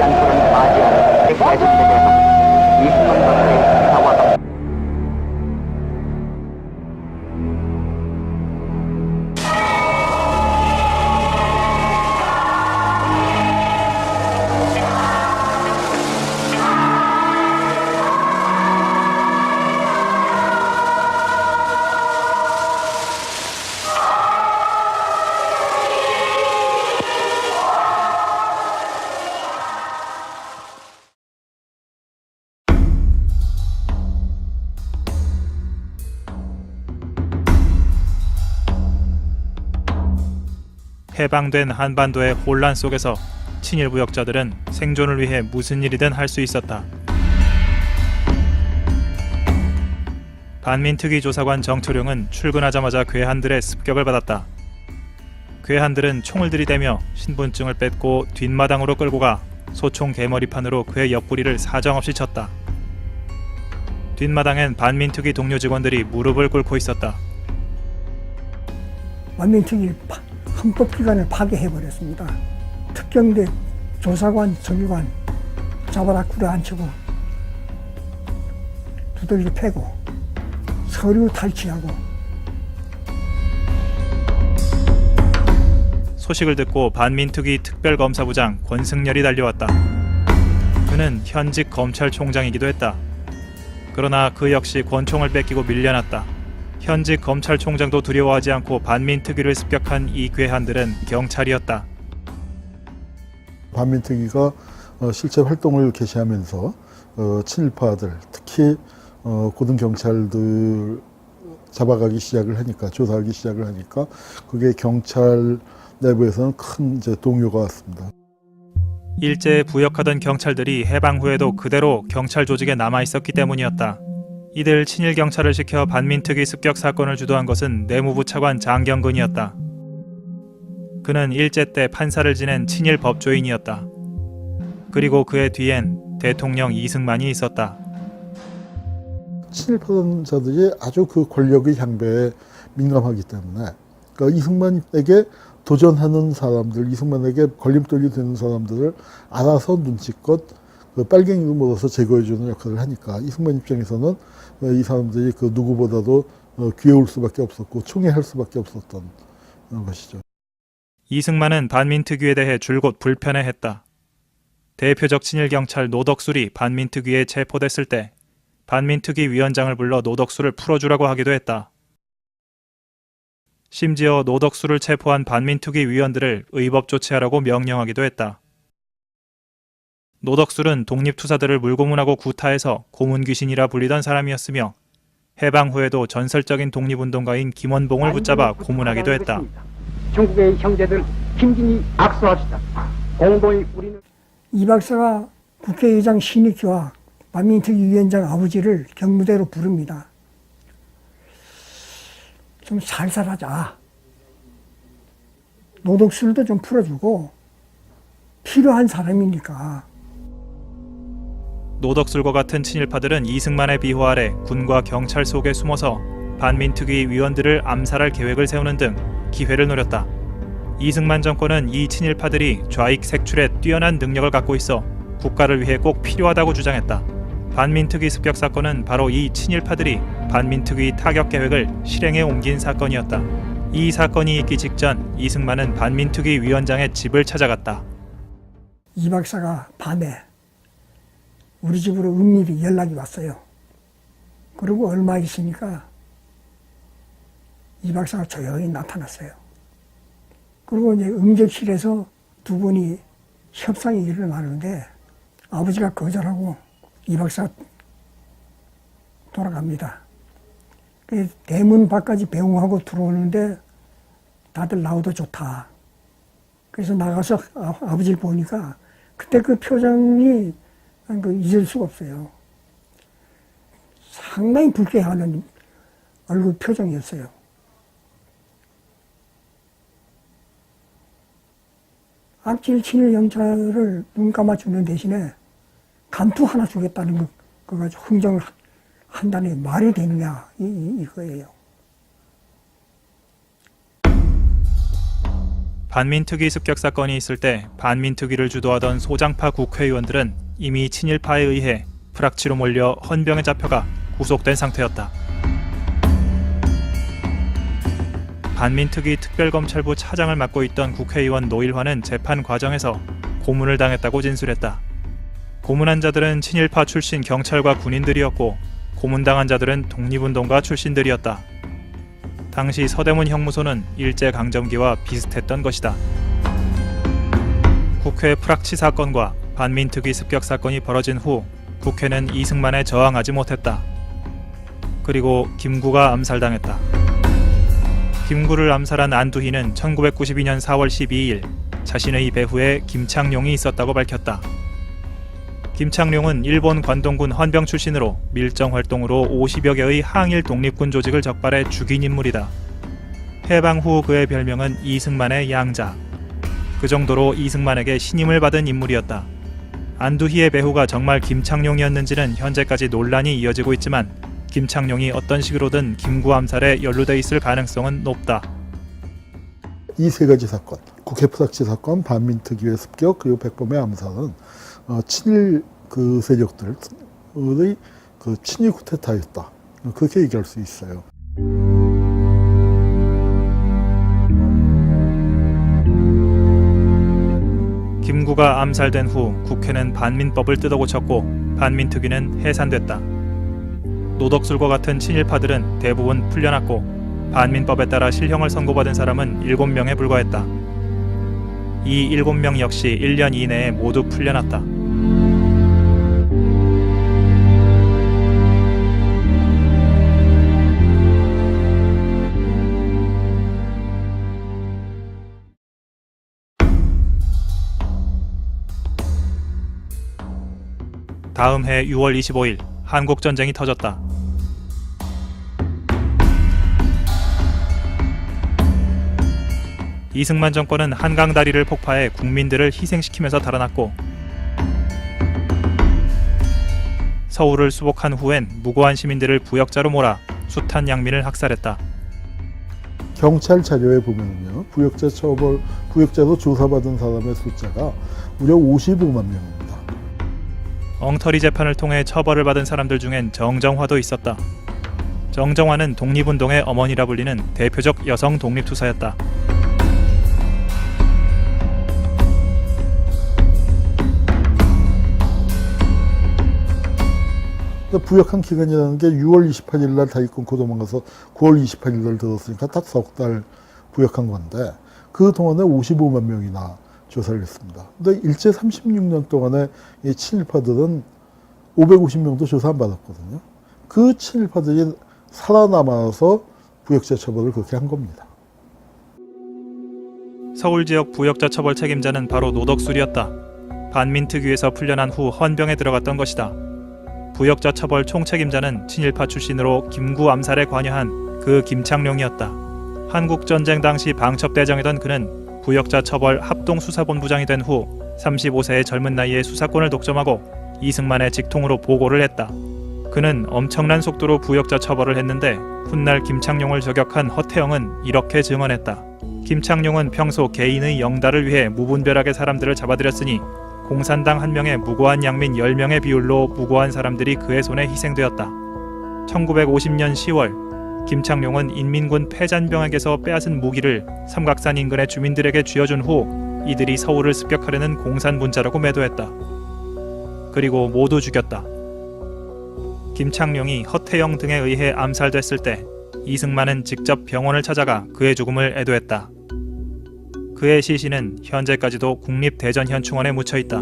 반포를 맞이하는 대중들에서 이승만 박사의 기사와 해방된 한반도의 혼란 속에서 친일 부역자들은 생존을 위해 무슨 일이든 할 수 있었다. 반민특위 조사관 정철용은 출근하자마자 괴한들의 습격을 받았다. 괴한들은 총을 들이대며 신분증을 뺏고 뒷마당으로 끌고 가 소총 개머리판으로 괴 옆구리를 사정없이 쳤다. 뒷마당엔 반민특위 동료 직원들이 무릎을 꿇고 있었다. 반민특위 헌법기관을 파괴해버렸습니다. 특경대 조사관, 정의관 잡아다 꿇어앉히고 두들겨 패고 서류 탈취하고. 소식을 듣고 반민특위 특별검사부장 권승열이 달려왔다. 그는 현직 검찰총장이기도 했다. 그러나 그 역시 권총을 뺏기고 밀려났다. 현직 검찰총장도 두려워하지 않고 반민특위를 습격한 이 괴한들은 경찰이었다. 반민특위가 실제 활동을 개시하면서 친일파들, 특히 고등경찰들 잡아가기 시작을 하니까, 조사하기 시작을 하니까 그게 경찰 내부에서는 큰 동요가 왔습니다. 일제에 부역하던 경찰들이 해방 후에도 그대로 경찰 조직에 남아있었기 때문이었다. 이들 친일 경찰을 시켜 반민특위 습격 사건을 주도한 것은 내무부 차관 장경근이었다. 그는 일제 때 판사를 지낸 친일 법조인이었다. 그리고 그의 뒤엔 대통령 이승만이 있었다. 친일파들이 아주 그 권력의 향배에 민감하기 때문에, 그러니까 이승만에게 도전하는 사람들, 이승만에게 걸림돌이 되는 사람들을 알아서 눈치껏 그 빨갱이로 몰아서 제거해주는 역할을 하니까 이승만 입장에서는 이 사람들이 그 누구보다도 귀여울 수밖에 없었고 총애할 수밖에 없었던 것이죠. 이승만은 반민특위에 대해 줄곧 불편해했다. 대표적 친일경찰 노덕술이 반민특위에 체포됐을 때 반민특위 위원장을 불러 노덕술을 풀어주라고 하기도 했다. 심지어 노덕술을 체포한 반민특위 위원들을 의법 조치하라고 명령하기도 했다. 노덕술은 독립투사들을 물고문하고 구타해서 고문귀신이라 불리던 사람이었으며 해방 후에도 전설적인 독립운동가인 김원봉을 붙잡아 고문하기도 했다. 중국의 형제들 힘진히 악수합시다. 공동의 우리는 이 박사가 국회의장 신익희와 반민특위 위원장 아버지를 경무대로 부릅니다. 좀 살살하자. 노덕술도 좀 풀어주고 필요한 사람이니까. 노덕술과 같은 친일파들은 이승만의 비호 아래 군과 경찰 속에 숨어서 반민특위 위원들을 암살할 계획을 세우는 등 기회를 노렸다. 이승만 정권은 이 친일파들이 좌익 색출에 뛰어난 능력을 갖고 있어 국가를 위해 꼭 필요하다고 주장했다. 반민특위 습격 사건은 바로 이 친일파들이 반민특위 타격 계획을 실행에 옮긴 사건이었다. 이 사건이 있기 직전 이승만은 반민특위 위원장의 집을 찾아갔다. 이 박사가 밤에 우리 집으로 은밀히 연락이 왔어요. 그리고 얼마 있으니까 이 박사가 조용히 나타났어요. 그리고 이제 응접실에서 두 분이 협상이 일어나는데 아버지가 거절하고 이 박사가 돌아갑니다. 대문 밖까지 배웅하고 들어오는데 다들 나와도 좋다. 그래서 나가서 아버지를 보니까 그때 그 표정이 잊을 수가 없어요. 상당히 불쾌하는 얼굴 표정이었어요. 악질 친일 경찰을 눈 감아주는 대신에 간투 하나 주겠다는 거 가지고 흥정을 한다는 게 말이 되느냐 이거예요. 반민특위 습격 사건이 있을 때 반민특위를 주도하던 소장파 국회의원들은 이미 친일파에 의해 프락치로 몰려 헌병에 잡혀가 구속된 상태였다. 반민특위 특별검찰부 차장을 맡고 있던 국회의원 노일환은 재판 과정에서 고문을 당했다고 진술했다. 고문한 자들은 친일파 출신 경찰과 군인들이었고 고문당한 자들은 독립운동가 출신들이었다. 당시 서대문 형무소는 일제강점기와 비슷했던 것이다. 국회 프락치 사건과 반민특위 습격 사건이 벌어진 후 국회는 이승만에 저항하지 못했다. 그리고 김구가 암살당했다. 김구를 암살한 안두희는 1992년 4월 12일 자신의 배후에 김창룡이 있었다고 밝혔다. 김창룡은 일본 관동군 헌병 출신으로 밀정 활동으로 50여 개의 항일 독립군 조직을 적발해 죽인 인물이다. 해방 후 그의 별명은 이승만의 양자. 그 정도로 이승만에게 신임을 받은 인물이었다. 안두희의 배후가 정말 김창룡이었는지는 현재까지 논란이 이어지고 있지만 김창룡이 어떤 식으로든 김구 암살에 연루돼 있을 가능성은 높다. 이 세 가지 사건, 국회 프락치 사건, 반민특위의 습격, 그리고 백범의 암살은 친일 그 세력들의 그 친일 쿠데타였다. 그렇게 얘기할 수 있어요. 김구가 암살된 후 국회는 반민법을 뜯어고쳤고 반민특위는 해산됐다. 노덕술과 같은 친일파들은 대부분 풀려났고 반민법에 따라 실형을 선고받은 사람은 7명에 불과했다. 이 7명 역시 1년 이내에 모두 풀려났다. 다음 해 6월 25일 한국전쟁이 터졌다. 이승만 정권은 한강 다리를 폭파해 국민들을 희생시키면서 달아났고 서울을 수복한 후엔 무고한 시민들을 부역자로 몰아 숱한 양민을 학살했다. 경찰 자료에 보면요, 부역자로 조사받은 사람의 숫자가 무려 55만 명입니다. 엉터리 재판을 통해 처벌을 받은 사람들 중엔 정정화도 있었다. 정정화는 독립운동의 어머니라 불리는 대표적 여성 독립투사였다. 부역한 기간이라는 게 6월 28일 날 다리 끊고 도망가서 9월 28일 날 들었으니까 딱 석 달 부역한 건데 그 동안에 55만 명이나 조사를 했습니다. 근데 일제 36년 동안에 이 친일파들은 550명도 조사 안 받았거든요. 그 친일파들이 살아남아서 부역자 처벌을 그렇게 한 겁니다. 서울 지역 부역자 처벌 책임자는 바로 노덕술이었다. 반민특위에서 풀려난 후 헌병에 들어갔던 것이다. 부역자 처벌 총책임자는 친일파 출신으로 김구 암살에 관여한 그 김창룡이었다. 한국전쟁 당시 방첩대장이던 그는 부역자 처벌 합동수사본부장이 된 후 35세의 젊은 나이에 수사권을 독점하고 이승만의 직통으로 보고를 했다. 그는 엄청난 속도로 부역자 처벌을 했는데 훗날 김창룡을 저격한 허태영은 이렇게 증언했다. 김창룡은 평소 개인의 영달을 위해 무분별하게 사람들을 잡아들였으니 공산당 한 명의 무고한 양민 10명의 비율로 무고한 사람들이 그의 손에 희생되었다. 1950년 10월 김창룡은 인민군 패잔병에게서 빼앗은 무기를 삼각산 인근의 주민들에게 쥐어준 후 이들이 서울을 습격하려는 공산분자라고 매도했다. 그리고 모두 죽였다. 김창룡이 허태영 등에 의해 암살됐을 때 이승만은 직접 병원을 찾아가 그의 죽음을 애도했다. 그의 시신은 현재까지도 국립대전현충원에 묻혀있다.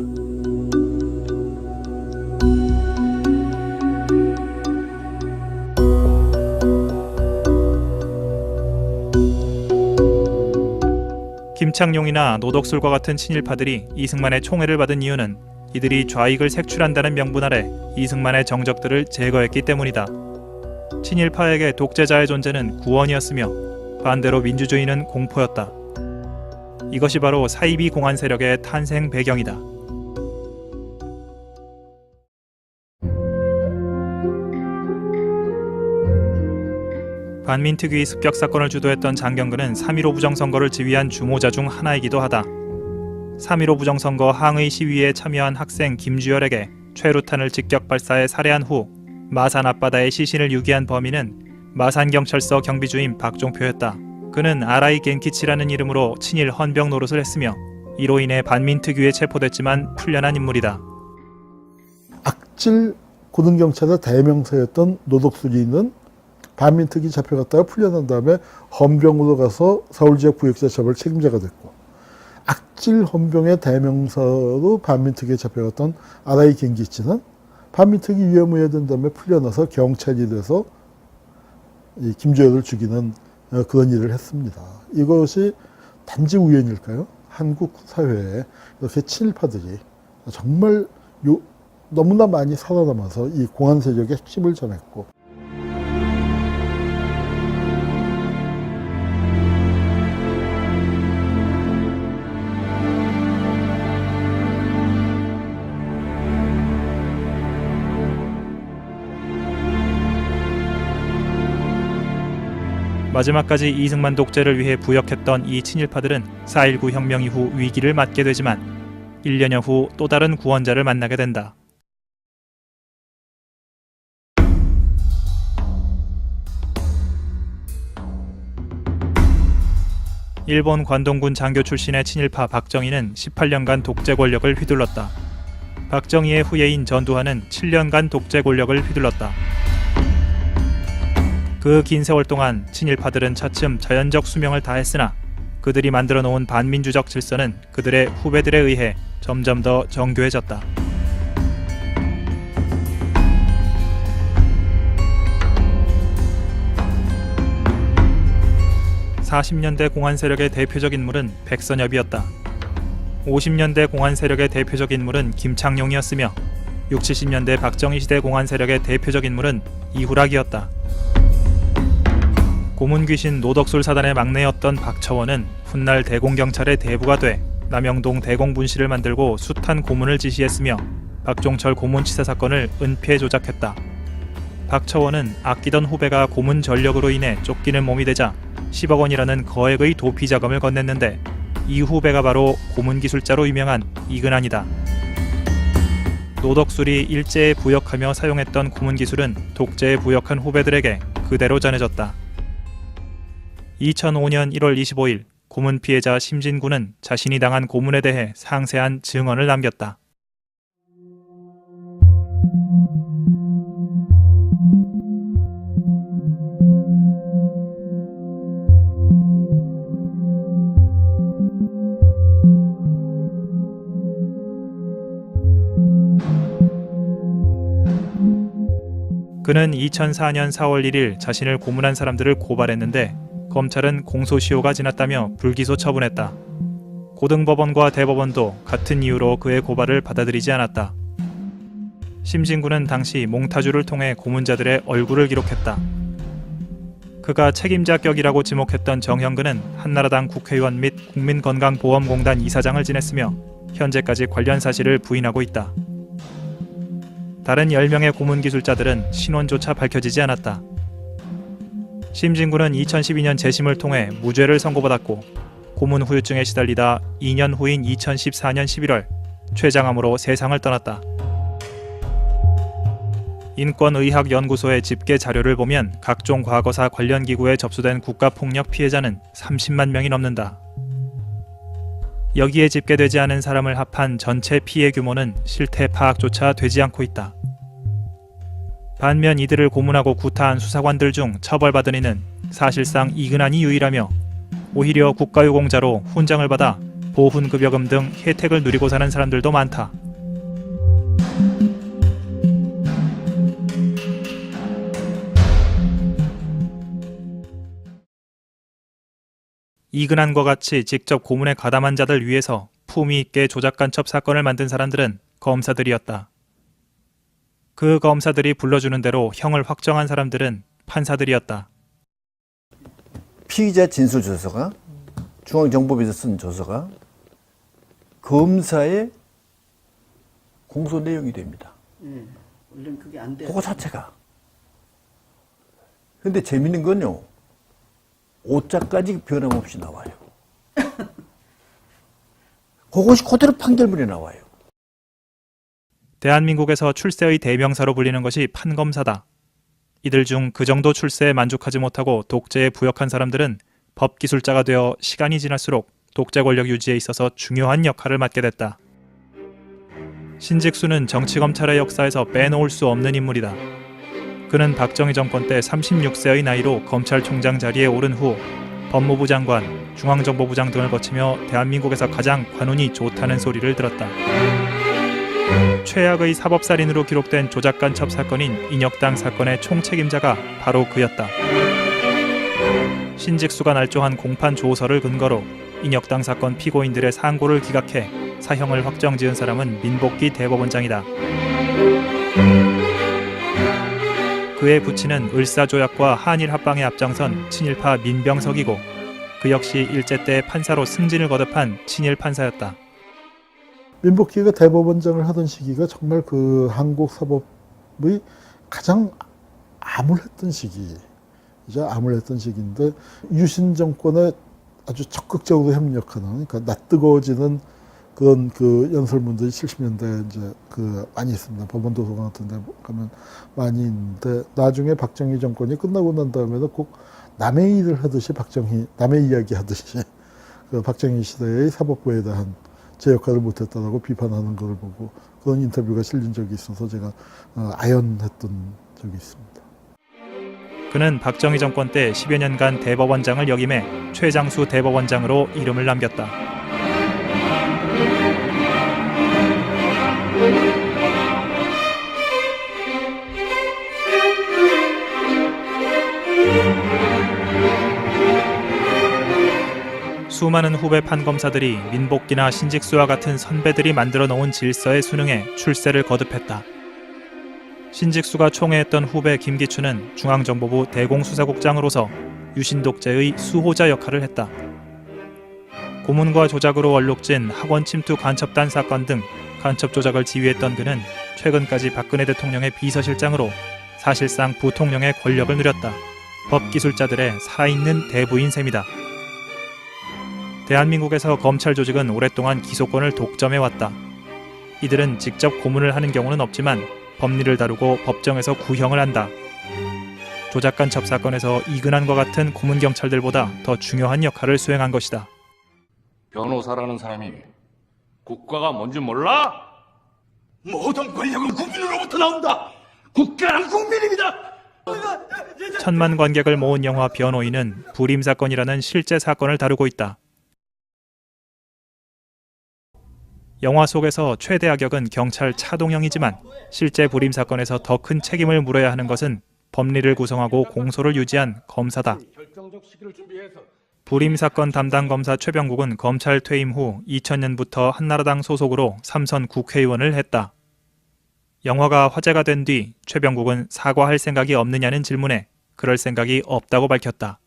김창룡이나 노덕술과 같은 친일파들이 이승만의 총애를 받은 이유는 이들이 좌익을 색출한다는 명분 아래 이승만의 정적들을 제거했기 때문이다. 친일파에게 독재자의 존재는 구원이었으며 반대로 민주주의는 공포였다. 이것이 바로 사이비 공안 세력의 탄생 배경이다. 반민특위 습격 사건을 주도했던 장경근은 3.15 부정선거를 지휘한 주모자 중 하나이기도 하다. 3.15 부정선거 항의 시위에 참여한 학생 김주열에게 최루탄을 직격 발사해 살해한 후 마산 앞바다에 시신을 유기한 범인은 마산경찰서 경비주임 박종표였다. 그는 아라이 겐키치라는 이름으로 친일 헌병 노릇을 했으며 이로 인해 반민특위에 체포됐지만 풀려난 인물이다. 악질 고등경찰의 대명사였던 노덕수리는 반민특위 잡혀갔다가 풀려난 다음에 헌병으로 가서 서울지역 부역자 처벌 책임자가 됐고, 악질 헌병의 대명사로 반민특위에 잡혀갔던 아라이 겐기치는 반민특위 위험해야 된 다음에 풀려나서 경찰이 돼서 이 김주열을 죽이는 그런 일을 했습니다. 이것이 단지 우연일까요? 한국 사회에 이렇게 친일파들이 정말 너무나 많이 살아남아서 이 공안 세력의 핵심을 점했고, 마지막까지 이승만 독재를 위해 부역했던 이 친일파들은 4.19 혁명 이후 위기를 맞게 되지만 1년여 후 또 다른 구원자를 만나게 된다. 일본 관동군 장교 출신의 친일파 박정희는 18년간 독재 권력을 휘둘렀다. 박정희의 후예인 전두환은 7년간 독재 권력을 휘둘렀다. 그 긴 세월 동안 친일파들은 차츰 자연적 수명을 다했으나 그들이 만들어 놓은 반민주적 질서는 그들의 후배들에 의해 점점 더 정교해졌다. (40년대) 공안 세력의 대표적 인물은 백선엽이었다. (50년대) 공안 세력의 대표적 인물은 김창룡이었으며 60, 70년대 박정희 시대 공안 세력의 대표적 인물은 이후락이었다. 고문귀신 노덕술 사단의 막내였던 박처원은 훗날 대공경찰의 대부가 돼 남영동 대공분실을 만들고 숱한 고문을 지시했으며 박종철 고문치사 사건을 은폐 조작했다. 박처원은 아끼던 후배가 고문 전력으로 인해 쫓기는 몸이 되자 10억 원이라는 거액의 도피 자금을 건넸는데 이 후배가 바로 고문기술자로 유명한 이근한이다. 노덕술이 일제에 부역하며 사용했던 고문기술은 독재에 부역한 후배들에게 그대로 전해졌다. 2005년 1월 25일 고문 피해자 심진구는 자신이 당한 고문에 대해 상세한 증언을 남겼다. 그는 2004년 4월 1일 자신을 고문한 사람들을 고발했는데 검찰은 공소시효가 지났다며 불기소 처분했다. 고등법원과 대법원도 같은 이유로 그의 고발을 받아들이지 않았다. 심진구는 당시 몽타주를 통해 고문자들의 얼굴을 기록했다. 그가 책임자격이라고 지목했던 정형근은 한나라당 국회의원 및 국민건강보험공단 이사장을 지냈으며 현재까지 관련 사실을 부인하고 있다. 다른 10명의 고문기술자들은 신원조차 밝혀지지 않았다. 심진구는 2012년 재심을 통해 무죄를 선고받았고 고문 후유증에 시달리다 2년 후인 2014년 11월 췌장암으로 세상을 떠났다. 인권의학연구소의 집계 자료를 보면 각종 과거사 관련 기구에 접수된 국가폭력 피해자는 30만 명이 넘는다. 여기에 집계되지 않은 사람을 합한 전체 피해 규모는 실태 파악조차 되지 않고 있다. 반면 이들을 고문하고 구타한 수사관들 중 처벌받은 이는 사실상 이근한이 유일하며 오히려 국가유공자로 훈장을 받아 보훈급여금 등 혜택을 누리고 사는 사람들도 많다. 이근한과 같이 직접 고문에 가담한 자들 위해서 품위 있게 조작간첩 사건을 만든 사람들은 검사들이었다. 그 검사들이 불러주는 대로 형을 확정한 사람들은 판사들이었다. 피의자 진술 조서가 중앙정보부에서 쓴 조서가 검사의 공소 내용이 됩니다. 물론 그게 안 돼요. 그거 자체가. 근데 재밌는 건요. 5자까지 변함없이 나와요. 그것이 그대로 판결문에 나와요. 대한민국에서 출세의 대명사로 불리는 것이 판검사다. 이들 중 그 정도 출세에 만족하지 못하고 독재에 부역한 사람들은 법기술자가 되어 시간이 지날수록 독재 권력 유지에 있어서 중요한 역할을 맡게 됐다. 신직수는 정치검찰의 역사에서 빼놓을 수 없는 인물이다. 그는 박정희 정권 때 36세의 나이로 검찰총장 자리에 오른 후 법무부 장관, 중앙정보부장 등을 거치며 대한민국에서 가장 관운이 좋다는 소리를 들었다. 최악의 사법살인으로 기록된 조작간첩 사건인 인혁당 사건의 총책임자가 바로 그였다. 신직수가 날조한 공판 조서를 근거로 인혁당 사건 피고인들의 상고를 기각해 사형을 확정지은 사람은 민복기 대법원장이다. 그의 부친은 을사조약과 한일합방에 앞장선 친일파 민병석이고 그 역시 일제 때 판사로 승진을 거듭한 친일 판사였다. 민복기가 대법원장을 하던 시기가 정말 그 한국 사법의 가장 암울했던 시기이자 암울했던 시기인데 유신 정권에 아주 적극적으로 협력하는, 그러니까 낯뜨거워지는 그런 그 연설문들이 70년대 이제 그 많이 있습니다. 법원도서관 같은 데 가면 많이 있는데 나중에 박정희 정권이 끝나고 난 다음에는 꼭 남의 일을 하듯이 남의 이야기 하듯이 그 박정희 시대의 사법부에 대한 제 역할을 못했다라고 비판하는 걸 보고 그런 인터뷰가 실린 적이 있어서 제가 아연했던 적이 있습니다. 그는 박정희 정권 때 10여 년간 대법원장을 역임해 최장수 대법원장으로 이름을 남겼다. 수많은 후배 판검사들이 민복기나 신직수와 같은 선배들이 만들어 놓은 질서에 순응해 출세를 거듭했다. 신직수가 총애했던 후배 김기춘은 중앙정보부 대공수사국장으로서 유신독재의 수호자 역할을 했다. 고문과 조작으로 얼룩진 학원 침투 간첩단 사건 등 간첩 조작을 지휘했던 그는 최근까지 박근혜 대통령의 비서실장으로 사실상 부통령의 권력을 누렸다. 법기술자들의 살아있는 대부인 셈이다. 대한민국에서 검찰 조직은 오랫동안 기소권을 독점해왔다. 이들은 직접 고문을 하는 경우는 없지만 법리를 다루고 법정에서 구형을 한다. 조작간첩 사건에서 이근한과 같은 고문 경찰들보다 더 중요한 역할을 수행한 것이다. 변호사라는 사람이 국가가 뭔지 몰라? 모든 권력은 국민으로부터 나온다. 국가는 국민입니다. 천만 관객을 모은 영화 변호인은 불임 사건이라는 실제 사건을 다루고 있다. 영화 속에서 최대 악역은 경찰 차동영이지만 실제 불임 사건에서 더 큰 책임을 물어야 하는 것은 법리를 구성하고 공소를 유지한 검사다. 불임 사건 담당 검사 최병국은 검찰 퇴임 후 2000년부터 한나라당 소속으로 3선 국회의원을 했다. 영화가 화제가 된 뒤 최병국은 사과할 생각이 없느냐는 질문에 그럴 생각이 없다고 밝혔다.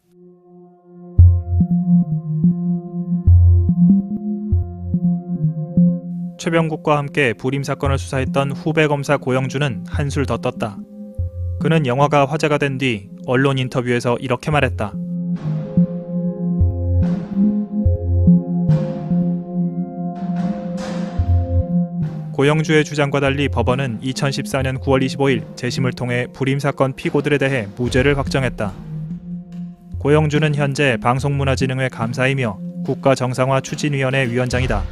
최병국과 함께 불임 사건을 수사했던 후배 검사 고영주는 한술 더 떴다. 그는 영화가 화제가 된 뒤 언론 인터뷰에서 이렇게 말했다. 고영주의 주장과 달리 법원은 2014년 9월 25일 재심을 통해 불임 사건 피고들에 대해 무죄를 확정했다. 고영주는 현재 방송문화진흥회 감사이며 국가정상화 추진위원회 위원장이다.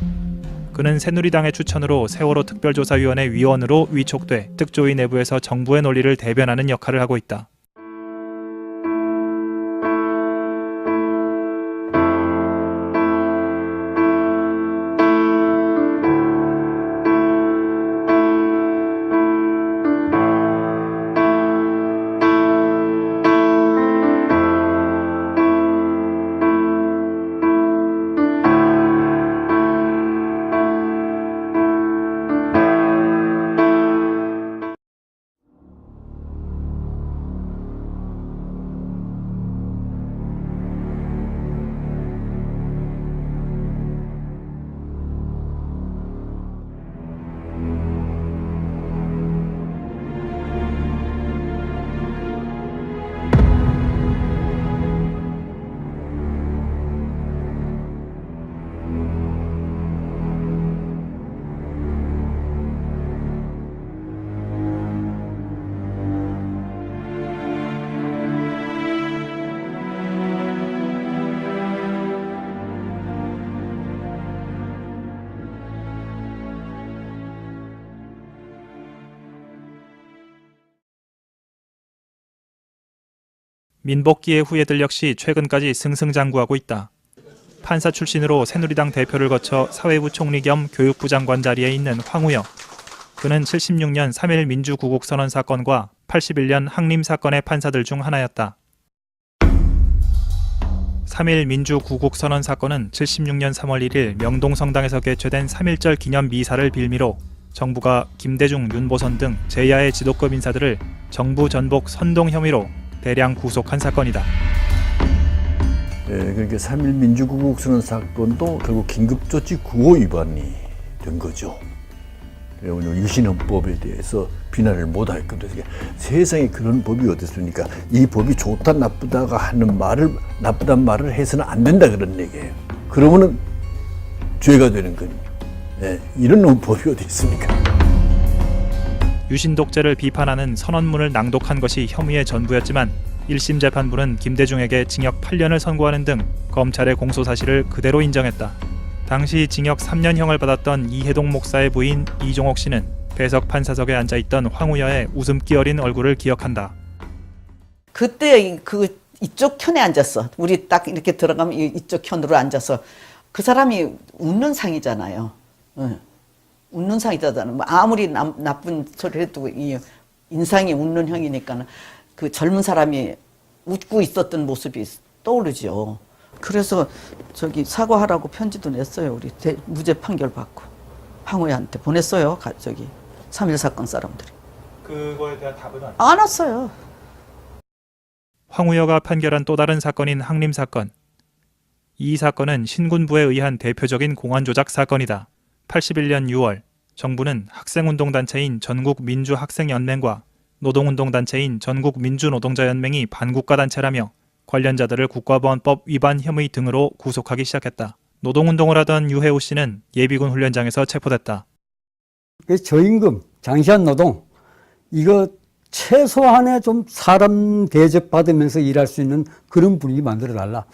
그는 새누리당의 추천으로 세월호 특별조사위원회 위원으로 위촉돼 특조위 내부에서 정부의 논리를 대변하는 역할을 하고 있다. 민복기의 후예들 역시 최근까지 승승장구하고 있다. 판사 출신으로 새누리당 대표를 거쳐 사회부 총리 겸 교육부 장관 자리에 있는 황우여. 그는 76년 3.1 민주구국선언 사건과 81년 항림 사건의 판사들 중 하나였다. 3.1 민주구국선언 사건은 76년 3월 1일 명동성당에서 개최된 3.1절 기념 미사를 빌미로 정부가 김대중, 윤보선 등 제야의 지도급 인사들을 정부 전복 선동 혐의로 대량 구속한 사건이다. 그러니까 3.1 민주구국선언 사건도 결국 긴급조치 구호 위반이 된 거죠. 유신헌법에 대해서 비난을 못하였거든요. 세상에 그런 법이 어디 있습니까? 이 법이 좋다 나쁘다가 하는 말을 나쁘단 말을 해서는 안 된다 그런 얘기예요. 그러면은 죄가 되는 겁니다. 이런 법이 어디 있습니까? 유신 독재를 비판하는 선언문을 낭독한 것이 혐의의 전부였지만 1심 재판부는 김대중에게 징역 8년을 선고하는 등 검찰의 공소 사실을 그대로 인정했다. 당시 징역 3년형을 받았던 이해동 목사의 부인 이종옥 씨는 배석 판사석에 앉아있던 황우여의 웃음기 어린 얼굴을 기억한다. 그때 이쪽 편에 앉았어. 우리 딱 이렇게 들어가면 이쪽 편으로 앉아서 그 사람이 웃는 상이잖아요. 웃는 상이잖아요. 아무리 나쁜 소리 해도 이 인상이 웃는 형이니까 그 젊은 사람이 웃고 있었던 모습이 떠오르죠. 그래서 저기 사과하라고 편지도 냈어요. 우리 무죄 판결 받고 황우여한테 보냈어요. 저기 3.1 사건 사람들이. 그거에 대한 답은 안 왔어요. 황우여가 판결한 또 다른 사건인 항림 사건. 이 사건은 신군부에 의한 대표적인 공안 조작 사건이다. 81년 6월 정부는 학생운동단체인 전국민주학생연맹과 노동운동단체인 전국민주노동자연맹이 반국가단체라며 관련자들을 국가보안법 위반 혐의 등으로 구속하기 시작했다. 노동운동을 하던 유해우 씨는 예비군 훈련장에서 체포됐다. 저임금, 장시한 노동, 이거 최소한의 좀 사람 대접받으면서 일할 수 있는 그런 분위기 만들어달라.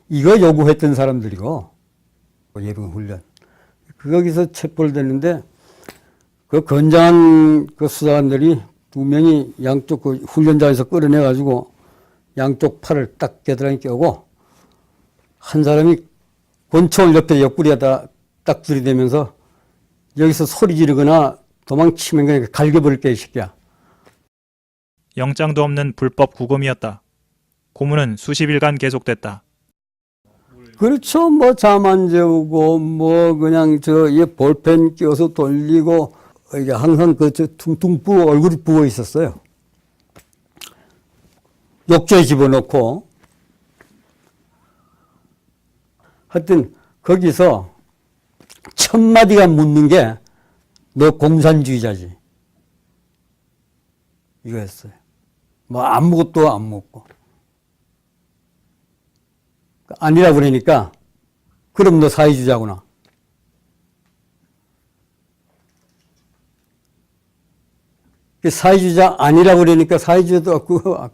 이거 요구했던 사람들이고, 예비군 훈련. 거기서 체포를 됐는데, 그 건장한 그 수사관들이 2명이 양쪽 그 훈련장에서 끌어내가지고 양쪽 팔을 딱 겨드랑이 껴고 한 사람이 권총을 옆에 옆구리에다 딱 들이대면서 여기서 소리 지르거나 도망치면 그냥 갈겨버릴게 이 새끼야. 영장도 없는 불법 구금이었다. 고문은 수십일간 계속됐다. 그렇죠. 뭐 잠 안 재우고 뭐 그냥 볼펜 껴서 돌리고 이게 항상 퉁퉁 부어 얼굴이 부어 있었어요. 욕조에 집어넣고 하여튼 거기서 첫 마디가 묻는 게 너 공산주의자지 이거였어요. 뭐 아무것도 안 묻고 아니라 그러니까 그럼 너 사회주의자구나. 사회주의자 아니라 그러니까 사회주의도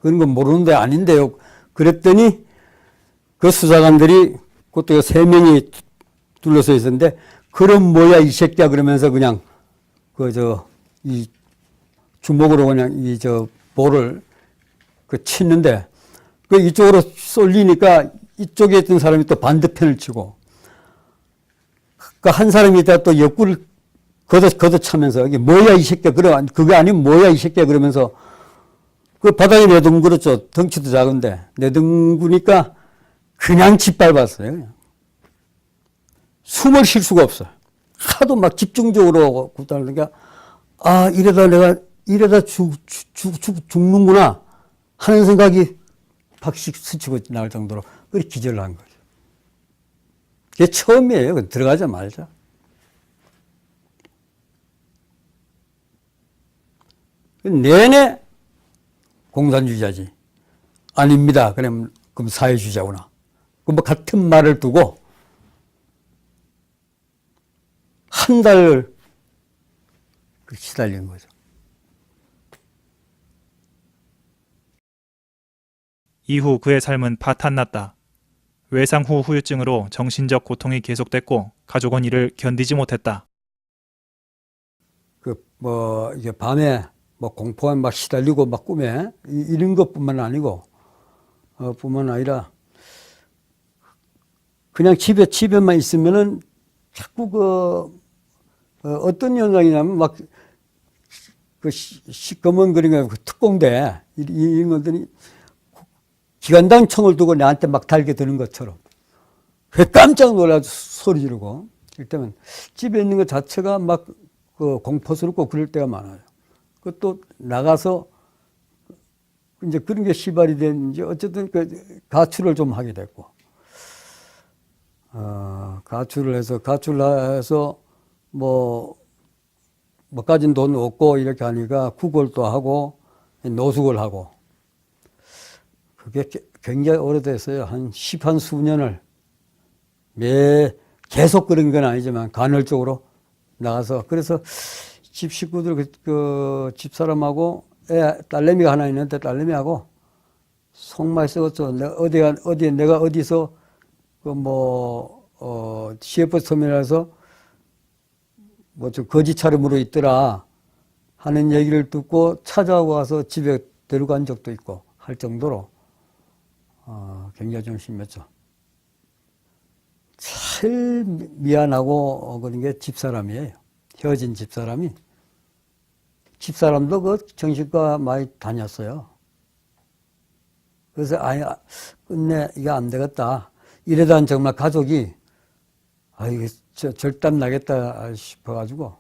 그런 건 모르는데 아닌데요. 그랬더니 그 수사관들이 그것도 3명이 둘러서 있었는데 그럼 뭐야 이 새끼야 그러면서 그냥 이 주먹으로 그냥 볼을 치는데 이쪽으로 쏠리니까 이쪽에 있던 사람이 또 반대편을 치고 한 사람이 있다가 또 옆구리를 걷어차면서 이게 뭐야 이 새끼야 그게 아니면 뭐야 이 새끼야 그러면서 그 바닥에 내둥그렇죠. 덩치도 작은데 내둥그니까 그냥 짓밟았어요. 그냥. 숨을 쉴 수가 없어요. 하도 막 집중적으로 굽다니까 이러다 죽는구나 하는 생각이 박씩 스치고 나올 정도로 그렇게 기절을 한 거죠. 그게 처음이에요. 들어가자마자. 내내 공산주의자지. 아닙니다. 그럼 사회주의자구나. 뭐 같은 말을 두고 한 달 시달린 거죠. 이후 그의 삶은 파탄났다. 외상 후 후유증으로 정신적 고통이 계속됐고 가족은 이를 견디지 못했다. 이게 밤에 공포에 막 시달리고 막 꿈에 이런 것뿐만 아니고 뿐만 아니라 그냥 집에만 있으면은 자꾸 어떤 현상이냐면 막 시꺼먼거리는 특공대 이런 것들이 기관당 총을 두고 나한테 막 달겨드는 것처럼 깜짝 놀라서 소리 지르고 이때면 집에 있는 것 자체가 막 공포스럽고 그럴 때가 많아요. 그것도 나가서 이제 그런 게 시발이 됐는지 어쨌든 가출을 좀 하게 됐고, 가출을 해서 뭐 가진 돈 없고 이렇게 하니까 구걸도 하고 노숙을 하고 그게 굉장히 오래됐어요. 한 수년을 계속 그런 건 아니지만 간헐적으로 나가서 그래서 집 식구들 집사람하고 딸내미가 하나 있는데 딸내미하고 속말 썩었죠. 내가 어디서 CF 터미널에서 좀 거지 차림으로 있더라 하는 얘기를 듣고 찾아와서 집에 데려간 적도 있고 할 정도로 굉장히 좀 심했죠. 제일 미안하고 그런 게 집사람이에요. 헤어진 집사람이. 집사람도 그 정신과 많이 다녔어요. 그래서 끝내 이거 안 되겠다. 이러다 정말 가족이 이거 절단 나겠다 싶어가지고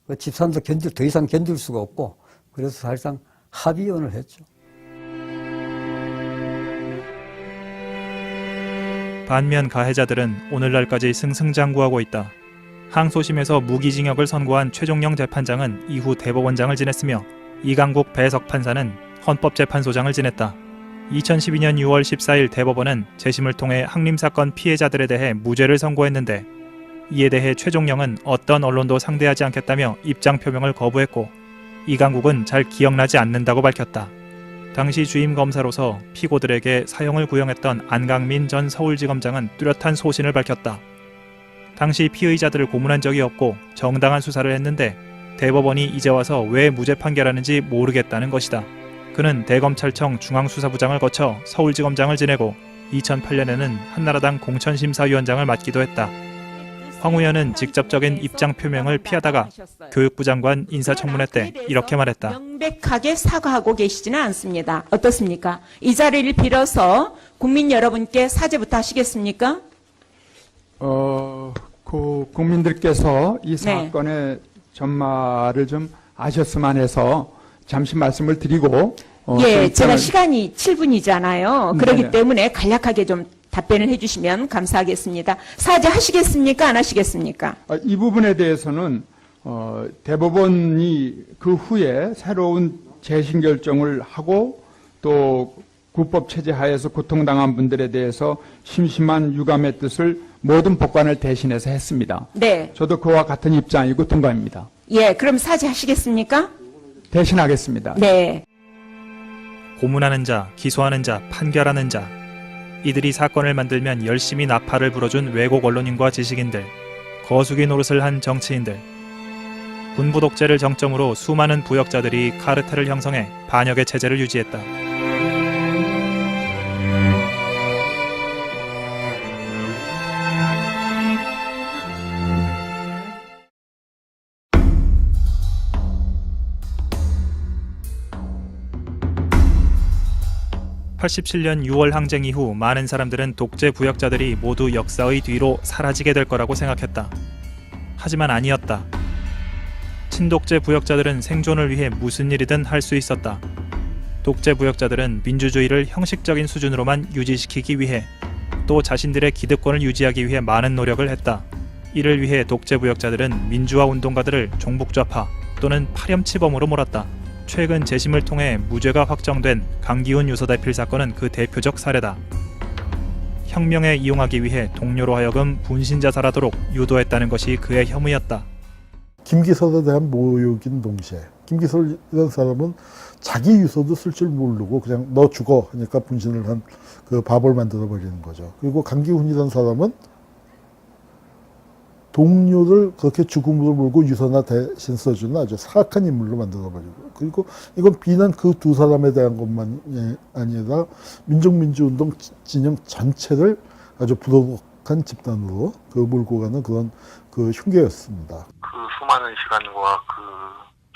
그 집사람도 더 이상 견딜 수가 없고 그래서 사실상 합의혼을 했죠. 반면 가해자들은 오늘날까지 승승장구하고 있다. 항소심에서 무기징역을 선고한 최종령 재판장은 이후 대법원장을 지냈으며 이강국 배석 판사는 헌법재판소장을 지냈다. 2012년 6월 14일 대법원은 재심을 통해 항림사건 피해자들에 대해 무죄를 선고했는데 이에 대해 최종령은 어떤 언론도 상대하지 않겠다며 입장 표명을 거부했고 이강국은 잘 기억나지 않는다고 밝혔다. 당시 주임 검사로서 피고들에게 사형을 구형했던 안강민 전 서울지검장은 뚜렷한 소신을 밝혔다. 당시 피의자들을 고문한 적이 없고 정당한 수사를 했는데 대법원이 이제 와서 왜 무죄 판결하는지 모르겠다는 것이다. 그는 대검찰청 중앙수사부장을 거쳐 서울지검장을 지내고 2008년에는 한나라당 공천심사위원장을 맡기도 했다. 황 의원은 직접적인 입장 표명을 피하다가 교육부 장관 인사청문회 때 이렇게 말했다. 명백하게 사과하고 계시지는 않습니다. 어떻습니까? 이 자리를 빌어서 국민 여러분께 사죄부터 하시겠습니까? 국민들께서 이 사건의 전말을 좀 아셨으면 해서 잠시 말씀을 드리고 제가 시간이 7분이잖아요. 그렇기 때문에 간략하게 좀 답변을 해주시면 감사하겠습니다. 사죄하시겠습니까? 안 하시겠습니까? 이 부분에 대해서는 대법원이 그 후에 새로운 재심 결정을 하고 또 국법 체제 하에서 고통당한 분들에 대해서 심심한 유감의 뜻을 모든 법관을 대신해서 했습니다. 네. 저도 그와 같은 입장이고 동감입니다. 그럼 사죄하시겠습니까? 대신하겠습니다. 네. 고문하는 자, 기소하는 자, 판결하는 자. 이들이 사건을 만들면 열심히 나팔을 불어준 외국 언론인과 지식인들, 거수기 노릇을 한 정치인들. 군부 독재를 정점으로 수많은 부역자들이 카르텔을 형성해 반역의 체제를 유지했다. (87년 6월) 항쟁 이후 많은 사람들은 독재 부역자들이 모두 역사의 뒤로 사라지게 될 거라고 생각했다. 하지만 아니었다. 친독재 부역자들은 생존을 위해 무슨 일이든 할 수 있었다. 독재 부역자들은 민주주의를 형식적인 수준으로만 유지시키기 위해 또 자신들의 기득권을 유지하기 위해 많은 노력을 했다. 이를 위해 독재 부역자들은 민주화 운동가들을 종북좌파 또는 파렴치범으로 몰았다. 최근 재심을 통해 무죄가 확정된 강기훈 유서대필 사건은 그 대표적 사례다. 혁명에 이용하기 위해 동료로 하여금 분신자살하도록 유도했다는 것이 그의 혐의였다. 김기설에 대한 모욕인 동시에 김기설이라는 사람은 자기 유서도 쓸 줄 모르고 그냥 너 죽어 하니까 분신을 한 그 바보를 만들어 버리는 거죠. 그리고 강기훈이라는 사람은 동료를 그렇게 죽음으로 몰고 유서나 대신 써주는 아주 사악한 인물로 만들어버리고, 그리고 이건 비단 그 두 사람에 대한 것만이 아니라 민족민주운동 진영 전체를 아주 부도덕한 집단으로 몰고 가는 그런 흉계였습니다. 그 수많은 시간과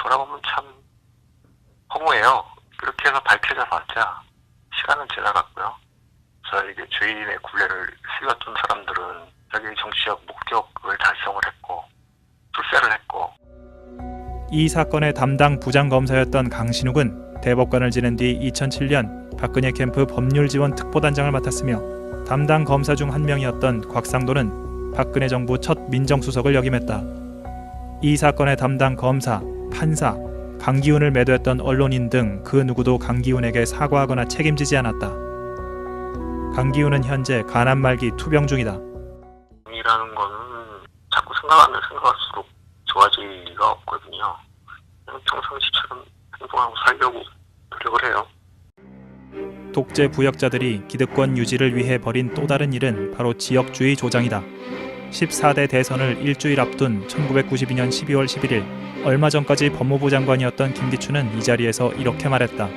돌아보면 참 허무해요. 그렇게 해서 밝혀져 봤자 시간은 지나갔고요. 저에게 죄인의 굴레를 실렸던 사람들은 자기의 정치적 목적을 달성을 했고 출세를 했고. 이 사건의 담당 부장검사였던 강신욱은 대법관을 지낸 뒤 2007년 박근혜 캠프 법률지원 특보단장을 맡았으며 담당 검사 중 한 명이었던 곽상도는 박근혜 정부 첫 민정수석을 역임했다. 이 사건의 담당 검사, 판사, 강기훈을 매도했던 언론인 등 그 누구도 강기훈에게 사과하거나 책임지지 않았다. 강기훈은 현재 간암 말기 투병 중이다. 이라는 거는 자꾸 생각하면 생각할수록 좋아질 리가 없거든요. 평상시처럼 행동하고 살려고 노력을 해요. 독재 부역자들이 기득권 유지를 위해 벌인 또 다른 일은 바로 지역주의 조장이다. 14대 대선을 일주일 앞둔 1992년 12월 11일 얼마 전까지 법무부 장관이었던 김기춘은 이 자리에서 이렇게 말했다.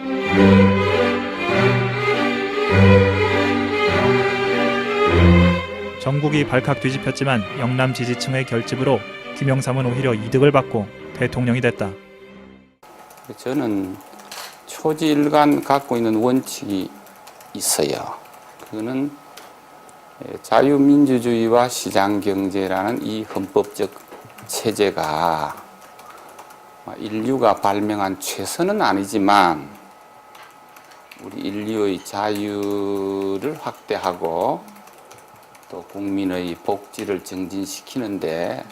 전국이 발칵 뒤집혔지만 영남 지지층의 결집으로 김영삼은 오히려 이득을 받고 대통령이 됐다. 저는 초지일관 갖고 있는 원칙이 있어요. 그거는 자유민주주의와 시장경제라는 이 헌법적 체제가 인류가 발명한 최선은 아니지만 우리 인류의 자유를 확대하고 또 국민의 복지를 증진시키는데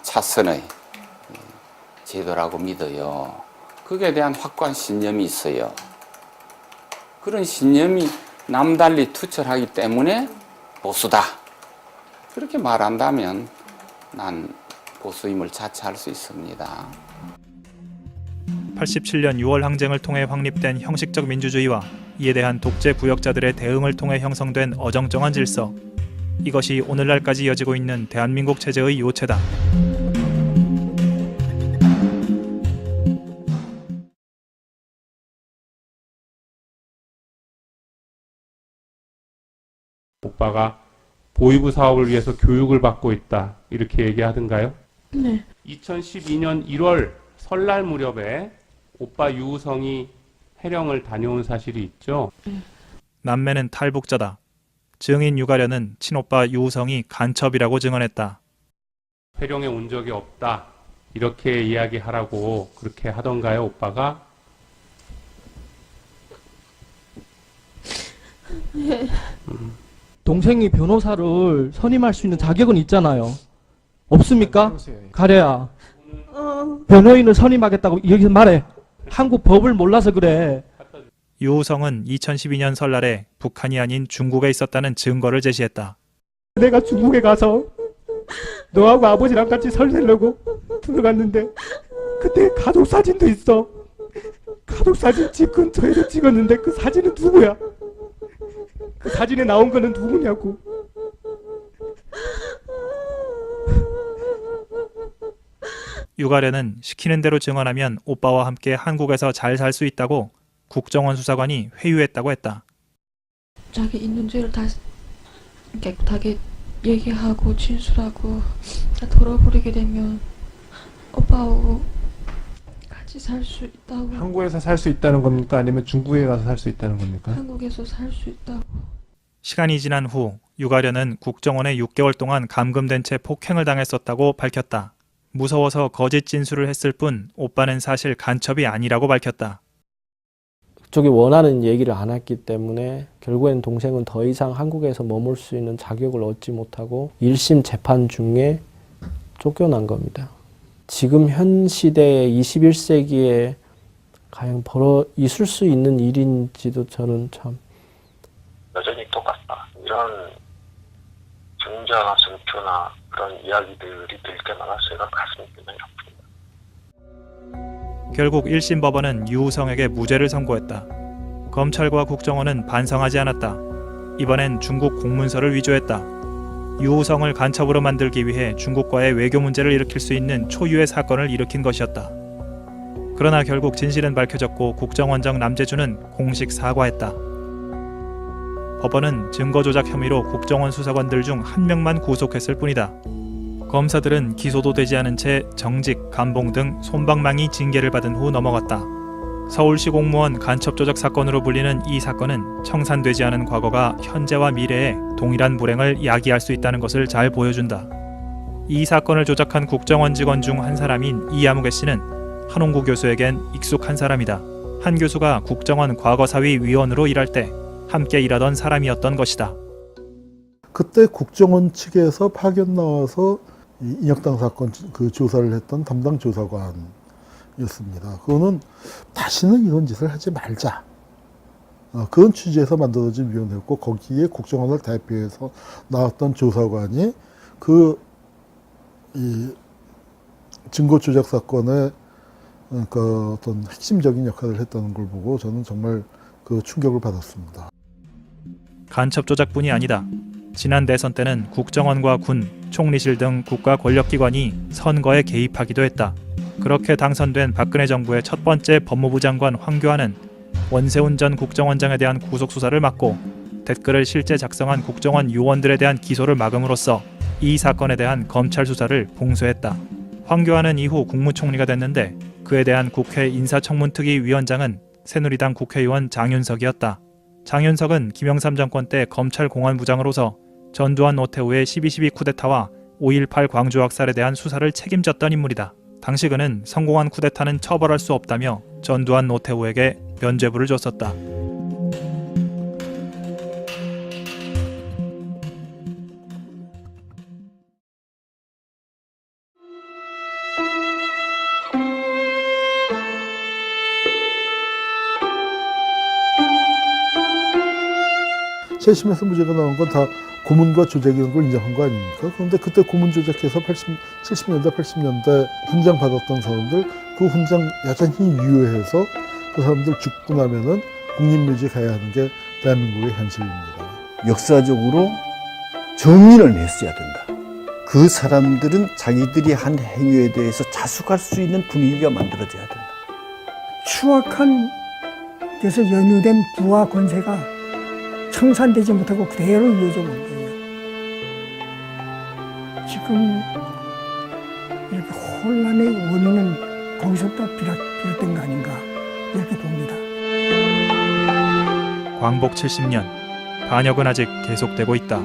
차선의 제도라고 믿어요. 거기에 대한 확고한 신념이 있어요. 그런 신념이 남달리 투철하기 때문에 보수다. 그렇게 말한다면 난 보수임을 자처할 수 있습니다. 87년 6월 항쟁을 통해 확립된 형식적 민주주의와 이에 대한 독재 부역자들의 대응을 통해 형성된 어정쩡한 질서. 이것이 오늘날까지 이어지고 있는 대한민국 체제의 요체다. 오빠가 보위부 사업을 위해서 교육을 받고 있다 이렇게 얘기하던가요? 네. 2012년 1월 설날 무렵에 오빠 유우성이 해령을 다녀온 사실이 있죠. 남매는 탈북자다. 증인 유가련은 친오빠 유우성이 간첩이라고 증언했다. 해령에 온 적이 없다 이렇게 이야기하라고 그렇게 하던가요, 오빠가? 동생이 변호사를 선임할 수 있는 자격은 있잖아요. 없습니까? 가려야. 변호인을 선임하겠다고 여기서 말해. 한국 법을 몰라서 그래. 유우성은 2012년 설날에 북한이 아닌 중국에 있었다는 증거를 제시했다. 내가 중국에 가서 너하고 아버지랑 같이 설세려고 들어갔는데 그때 가족 사진도 있어. 가족 사진 집 근처에서 찍었는데 그 사진은 누구야? 그 사진에 나온 거는 누구냐고. 유가련은 시키는 대로 증언하면 오빠와 함께 한국에서 잘 살 수 있다고 국정원 수사관이 회유했다고 했다. 자기 있는 죄를 다 깨끗하게 얘기하고 진술하고 다 털어버리게 되면 오빠하고 같이 살 수 있다고. 한국에서 살 수 있다는 겁니까? 아니면 중국에 가서 살 수 있다는 겁니까? 한국에서 살 수 있다고. 시간이 지난 후 유가련은 국정원에 6개월 동안 감금된 채 폭행을 당했었다고 밝혔다. 무서워서 거짓 진술을 했을 뿐 오빠는 사실 간첩이 아니라고 밝혔다. 그쪽이 원하는 얘기를 안 했기 때문에 결국엔 동생은 더 이상 한국에서 머물 수 있는 자격을 얻지 못하고 1심 재판 중에 쫓겨난 겁니다. 지금 현 시대에 21세기에 과연 있을 수 있는 일인지도 저는 참 여전히 똑같다. 이런 증자나 증표나 그런 이야기들이 들 때마다 제가 가슴이 굉장히 아픕니다. 결국 1심 법원은 유우성에게 무죄를 선고했다. 검찰과 국정원은 반성하지 않았다. 이번엔 중국 공문서를 위조했다. 유우성을 간첩으로 만들기 위해 중국과의 외교 문제를 일으킬 수 있는 초유의 사건을 일으킨 것이었다. 그러나 결국 진실은 밝혀졌고 국정원장 남재준은 공식 사과했다. 법원은 증거 조작 혐의로 국정원 수사관들 중 한 명만 구속했을 뿐이다. 검사들은 기소도 되지 않은 채 정직, 감봉 등 솜방망이 징계를 받은 후 넘어갔다. 서울시 공무원 간첩 조작 사건으로 불리는 이 사건은 청산되지 않은 과거가 현재와 미래에 동일한 불행을 야기할 수 있다는 것을 잘 보여준다. 이 사건을 조작한 국정원 직원 중 한 사람인 이아무개 씨는 한홍구 교수에겐 익숙한 사람이다. 한 교수가 국정원 과거사위 위원으로 일할 때 함께 일하던 사람이었던 것이다. 그때 국정원 측에서 파견 나와서 이 인혁당 사건 그 조사를 했던 담당 조사관이었습니다. 그거는 다시는 이런 짓을 하지 말자. 그런 취지에서 만들어진 위원회였고 거기에 국정원을 대표해서 나왔던 조사관이 이 증거 조작 사건의 그 어떤 핵심적인 역할을 했다는 걸 보고 저는 정말 그 충격을 받았습니다. 간첩 조작뿐이 아니다. 지난 대선 때는 국정원과 군, 총리실 등 국가 권력기관이 선거에 개입하기도 했다. 그렇게 당선된 박근혜 정부의 첫 번째 법무부 장관 황교안은 원세훈 전 국정원장에 대한 구속수사를 막고 댓글을 실제 작성한 국정원 요원들에 대한 기소를 막음으로써 이 사건에 대한 검찰 수사를 봉쇄했다. 황교안은 이후 국무총리가 됐는데 그에 대한 국회 인사청문특위위원장은 새누리당 국회의원 장윤석이었다. 장윤석은 김영삼 정권 때 검찰 공안부장으로서 전두환 노태우의 12.12 쿠데타와 5.18 광주 학살에 대한 수사를 책임졌던 인물이다. 당시 그는 성공한 쿠데타는 처벌할 수 없다며 전두환 노태우에게 면죄부를 줬었다. 재심에서 무죄가 나온 건 다 고문과 조작이라는 걸 인정한 거 아닙니까? 그런데 그때 고문 조작해서 70년대, 80년대 훈장 받았던 사람들 그 훈장 여전히 유효해서 그 사람들 죽고 나면은 국립묘지 가야 하는 게 대한민국의 현실입니다. 역사적으로 정의를 했어야 된다. 그 사람들은 자기들이 한 행위에 대해서 자숙할 수 있는 분위기가 만들어져야 된다. 추악한 데서 연루된 부와 권세가 청산되지 못하고 그대로 이어져 온 거예요. 지금 이렇게 혼란의 원인은 거기서부터 비롯된 거 아닌가 이렇게 봅니다. 광복 70년, 반역은 아직 계속되고 있다.